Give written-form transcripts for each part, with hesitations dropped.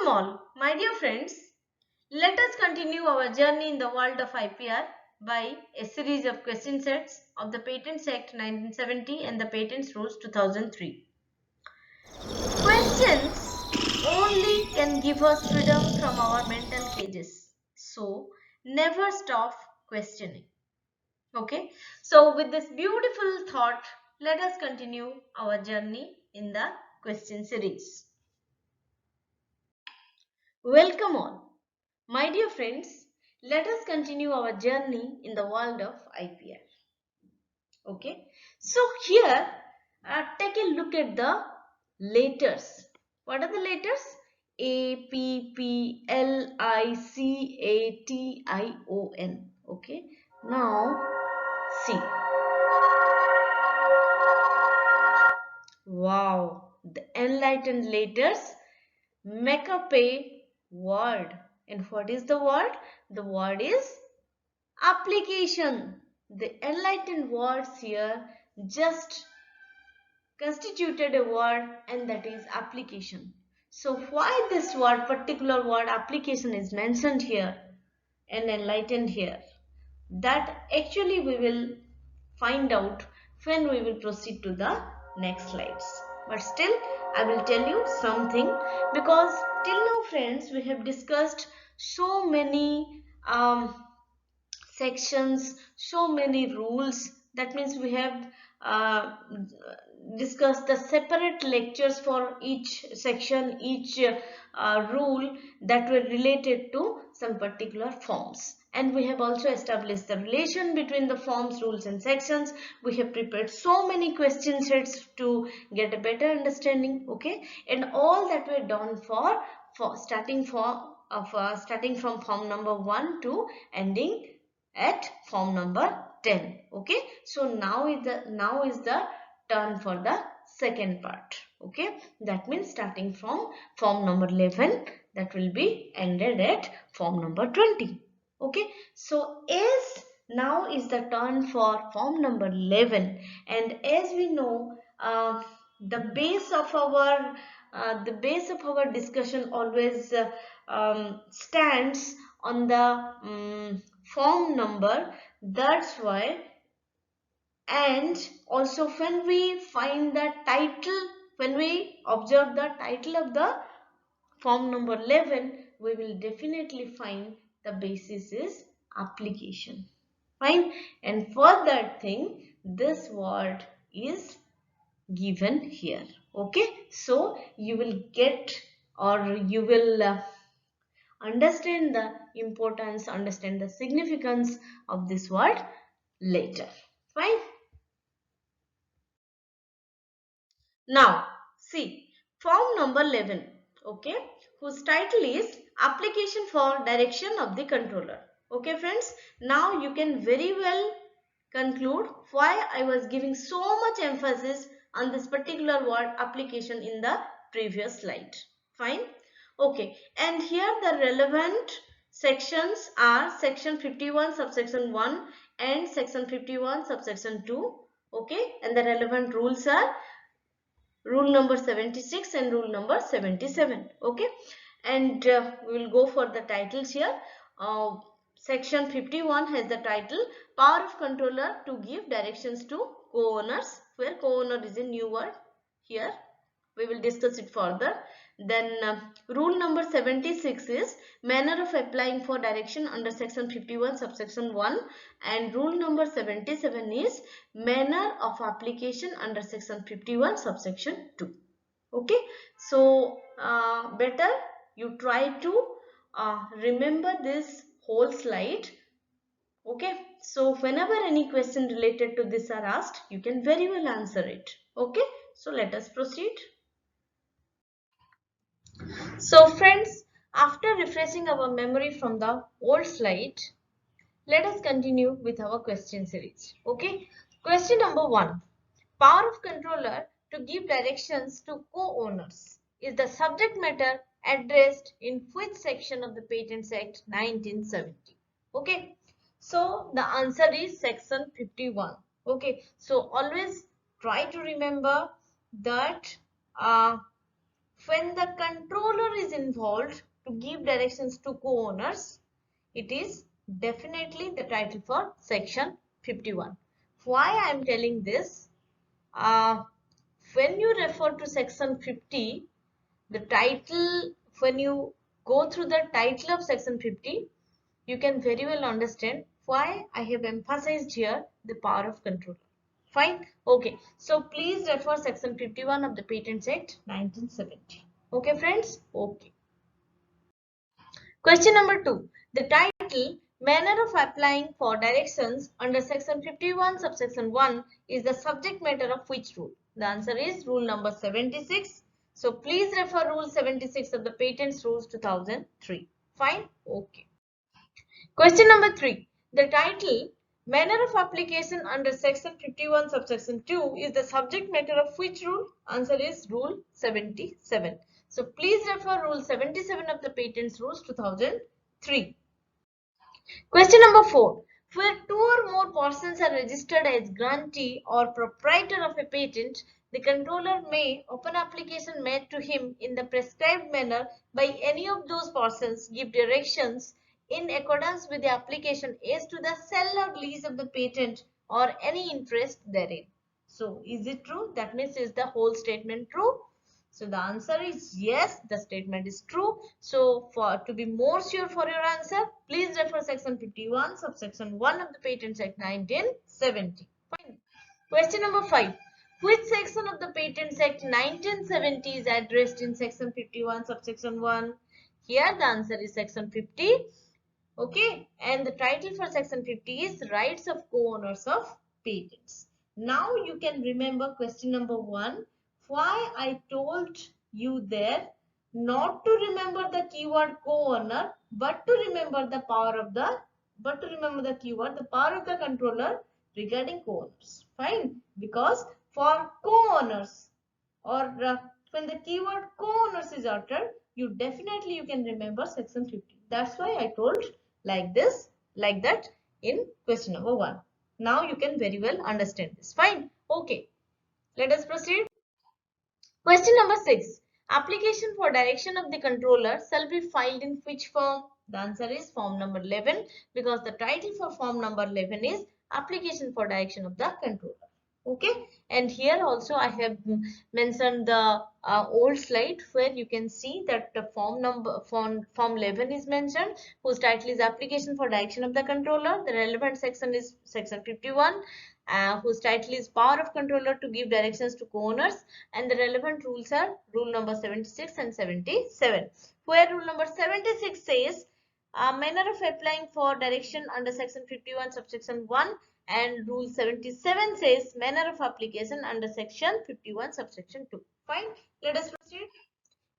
Welcome all, my dear friends. Let us continue our journey in the world of IPR by a series of question sets of the Patents Act 1970 and the Patents Rules 2003. Questions only can give us freedom from our mental cages. So, never stop questioning. Okay, so with this beautiful thought, let us continue our journey in the question series. Welcome all. My dear friends, let us continue our journey in the world of IPR. Okay, so here take a look at the letters. What are the letters? A, P, P, L, I, C, A, T, I, O, N. Okay, now see. Wow, the enlightened letters make up a word. And what is the word? The word is application. The enlightened words here just constituted a word, and that is application. So why this word, particular word application, is mentioned here and enlightened here? That actually we will find out when we will proceed to the next slides. But still I will tell you something, because till now friends we have discussed so many sections, so many rules. That means we have discussed the separate lectures for each section, each rule that were related to some particular forms. And we have also established the relation between the forms, rules and sections. We have prepared so many question sets to get a better understanding. Okay, and all that were done for starting from form number 1 to ending at form number 10. Okay, so now is the turn for the second part. Okay, that means starting from form number 11, that will be ended at form number 20. Okay, so as now is the turn for form number 11, and as we know, the base of our discussion always stands on the form number. That's why, and also when we find the title, when we observe the title of the form number 11, we will definitely find the basis is application. Fine, and for that thing this word is given here. Okay, so you will get, or you will understand the importance, understand the significance of this word later. Fine. Now see form number 11, okay, whose title is application for direction of the controller. Okay friends, now you can very well conclude why I was giving so much emphasis on this particular word application in the previous slide. Fine. Okay, and here the relevant sections are section 51 subsection 1 and section 51 subsection 2. Okay, and the relevant rules are rule number 76 and rule number 77. Okay, and we will go for the titles here. Section 51 has the title power of controller to give directions to co-owners, where co-owner is a new word here. We will discuss it further. Then rule number 76 is manner of applying for direction under section 51 subsection 1, and rule number 77 is manner of application under section 51 subsection 2. Okay, so better you try to remember this whole slide. Okay, so whenever any question related to this are asked, you can very well answer it. Okay, so let us proceed. So friends, after refreshing our memory from the old slide, let us continue with our question series. Okay, question number 1. Power of controller to give directions to co-owners is the subject matter addressed in which section of the Patents Act 1970? Okay, so the answer is section 51. Okay, so always try to remember that when the controller is involved to give directions to co-owners, it is definitely the title for section 51. Why I am telling this? When you refer to section 50, the title, when you go through the title of section 50, you can very well understand why I have emphasized here the power of controller. Fine. Okay. So please refer section 51 of the Patents Act 1970. Okay, friends? Okay. Question number 2. The title Manner of applying for directions under section 51 subsection 1 is the subject matter of which rule? The answer is rule number 76. So please refer rule 76 of the Patents Rules 2003. Fine? Okay. Question number 3. The title Manner of application under section 51 subsection 2 is the subject matter of which rule? Answer is rule 77. So please refer rule 77 of the Patents Rules 2003. Question number 4. Where two or more persons are registered as grantee or proprietor of a patent, the controller may, upon application made to him in the prescribed manner by any of those persons, give directions in accordance with the application as to the sale or lease of the patent or any interest therein. So, is it true? That means, is the whole statement true? So the answer is yes, the statement is true. So for to be more sure for your answer, please refer section 51 subsection 1 of the Patents Act 1970. Fine. Question number 5. Which section of the Patents Act 1970 is addressed in section 51 subsection 1? Here the answer is section 50. Okay, and the title for section 50 is Rights of Co-Owners of Patents. Now you can remember question number 1. Why I told you there not to remember the keyword co-owner, but to remember the power of the keyword, the power of the controller regarding co-owners. Fine, because for co-owners or when the keyword co-owners is uttered, you can remember section 50. That's why I told like this, like that in question number 1. Now you can very well understand this. Fine. Okay. Let us proceed. Question number 6. Application for direction of the controller shall be filed in which form? The answer is form number 11, because the title for form number 11 is application for direction of the controller. Okay, and here also I have mentioned the old slide where you can see that the form 11 is mentioned, whose title is application for direction of the controller. The relevant section is section 51, whose title is power of controller to give directions to co-owners, and the relevant rules are rule number 76 and 77, where rule number 76 says manner of applying for direction under section 51 subsection 1, and rule 77 says manner of application under section 51 subsection 2. Fine, let us proceed.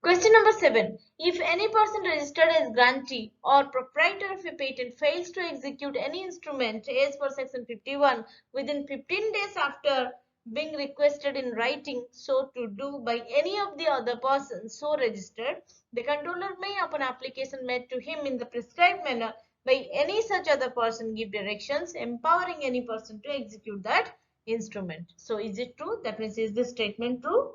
Question number 7. If any person registered as grantee or proprietor of a patent fails to execute any instrument as per section 51 within 15 days after being requested in writing so to do by any of the other persons so registered, the controller may, upon application made to him in the prescribed manner by any such other person, give directions empowering any person to execute that instrument. So is it true? That means, is this statement true?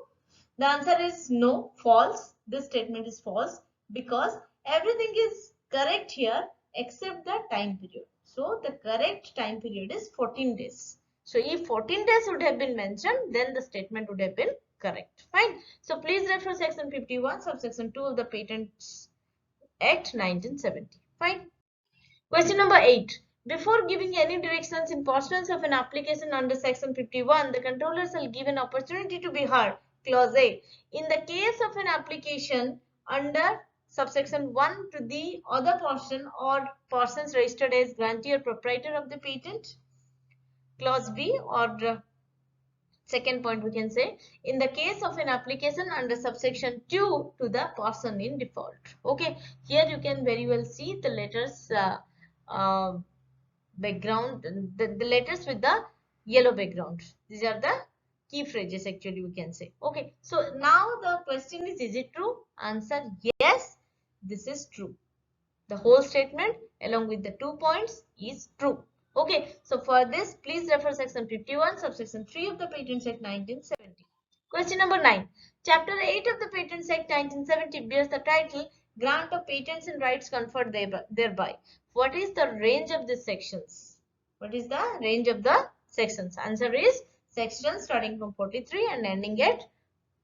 The answer is no, false. This statement is false because everything is correct here except the time period. So the correct time period is 14 days. So if 14 days would have been mentioned, then the statement would have been correct. Fine. So please refer section 51 subsection 2 of the Patents Act 1970. Fine. Question number 8. Before giving any directions in pursuance of an application under section 51, the controller shall give an opportunity to be heard. Clause A. In the case of an application under subsection 1 to the other person or persons registered as grantee or proprietor of the patent. Clause B, or second point we can say, in the case of an application under subsection 2 to the person in default. Okay, here you can very well see the letters background, the letters with the yellow background. These are the key phrases actually we can say. Okay, so now the question is it true? Answer yes, this is true. The whole statement along with the 2 points is true. Okay, so for this please refer section 51 subsection 3 of the Patents Act 1970. Question number 9. Chapter 8 of the Patents Act 1970 bears the title Grant of Patents and Rights Conferred thereby. What is the range of the sections? What is the range of the sections? Answer is sections starting from 43 and ending at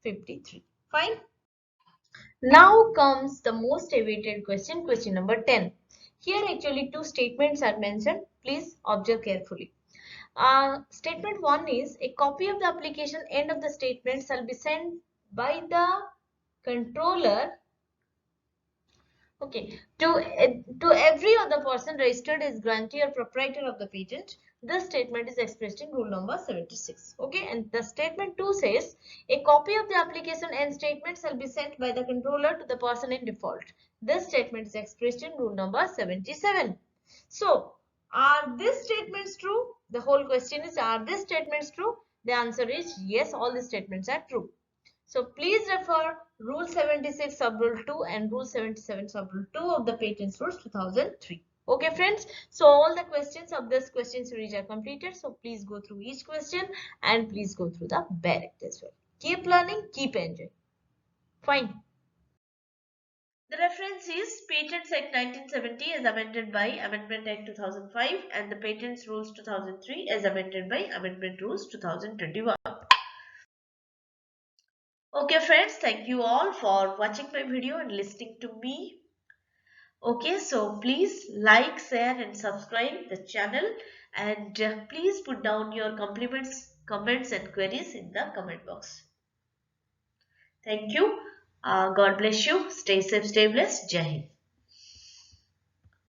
53. Fine. Now comes the most awaited question, question number 10. Here actually two statements are mentioned. Please observe carefully. Statement 1 is a copy of the application end of the statement shall be sent by the controller, okay, to every other person registered as grantee or proprietor of the patent. This statement is expressed in rule number 76. Okay, and the statement 2 says a copy of the application and statement shall be sent by the controller to the person in default. This statement is expressed in rule number 77. So, are these statements true? The whole question is, are these statements true? The answer is yes, all the statements are true. So please refer Rule 76 sub Rule 2 and Rule 77 sub Rule 2 of the Patents Rules 2003. Okay friends, so all the questions of this question series are completed. So please go through each question and please go through the Barrett as well. Keep learning, keep enjoying. Fine. The reference is Patents Act 1970 as amended by Amendment Act 2005 and the Patents Rules 2003 as amended by Amendment Rules 2021. Okay friends, thank you all for watching my video and listening to me. Okay, so please like, share and subscribe the channel and please put down your compliments, comments and queries in the comment box. Thank you. God bless you. Stay safe, stay blessed. Jai Hind.